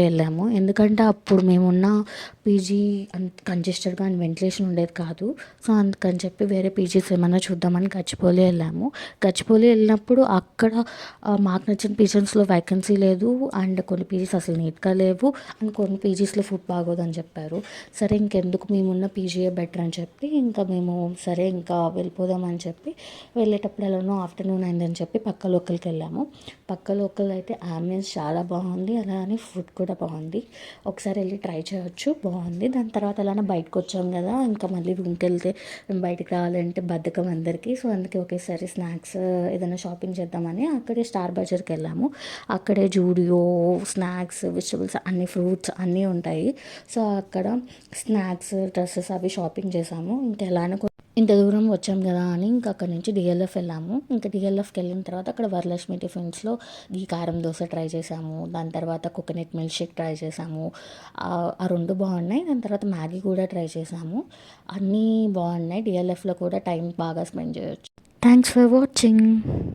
వెళ్ళాము. ఎందుకంటే అప్పుడు మేమున్న పీజీ అంత కంజెస్టెడ్గా అండ్ వెంటిలేషన్ ఉండేది కాదు. సో అందుకని చెప్పి వేరే పీజీస్ ఏమన్నా చూద్దామని గచ్చిబౌలి వెళ్ళాము. గచ్చిబౌలి వెళ్ళినప్పుడు అక్కడ మాకు నచ్చిన పీజీస్లో వేకెన్సీ లేదు, అండ్ కొన్ని పీజీస్ అసలు నీట్గా లేవు, అండ్ కొన్ని పీజీస్లో ఫుడ్ బాగోదని చెప్పారు. సరే ఇంకెందుకు, మేమున్న పీజీయే బెటర్ అని చెప్పి ఇంకా మేము సరే ఇంకా వెళ్ళిపోదామని చెప్పి వెళ్ళేటప్పుడు ఎలానో ఆఫ్టర్నూన్ అయిందని చెప్పి పక్క లోకల్కి వెళ్ళాము. పక్క లోకల్ అయితే ఆంబియన్స్ చాలా బాగుంది, అలా అని ఫుడ్ కూడా బాగుంది. ఒకసారి వెళ్ళి ట్రై చేయొచ్చు, బాగుంది. దాని తర్వాత అలానే బయటకు వచ్చాం కదా, ఇంకా మళ్ళీ రూమ్కి వెళ్తే బయటకు రావాలంటే బద్ధకం అందరికీ. సో అందుకే ఒకేసారి స్నాక్స్ ఏదైనా షాపింగ్ చేద్దామని అక్కడే స్టార్ బజార్కి వెళ్ళాము. అక్కడే జూడియో స్నాక్స్, వెజిటబుల్స్, అన్ని ఫ్రూట్స్ అన్నీ ఉంటాయి. సో అక్కడ స్నాక్స్, డ్రెస్సెస్ అవి షాపింగ్ చేసాము. ఇంకా ఎలానో ఇంత దూరం వచ్చాం కదా అని ఇంకా అక్కడ నుంచి డిఎల్ఎఫ్ వెళ్ళాము. ఇంకా డిఎల్ఎఫ్కి వెళ్ళిన తర్వాత అక్కడ వరలక్ష్మి టిఫిన్స్లో ఈ కారం దోశ ట్రై చేసాము. దాని తర్వాత కోకోనట్ మిల్క్ షేక్ ట్రై చేసాము. ఆ రెండు బాగున్నాయి. దాని తర్వాత మ్యాగీ కూడా ట్రై చేసాము. అన్నీ బాగున్నాయి. డిఎల్ఎఫ్లో కూడా టైం బాగా స్పెండ్ చేయొచ్చు. Thanks for watching.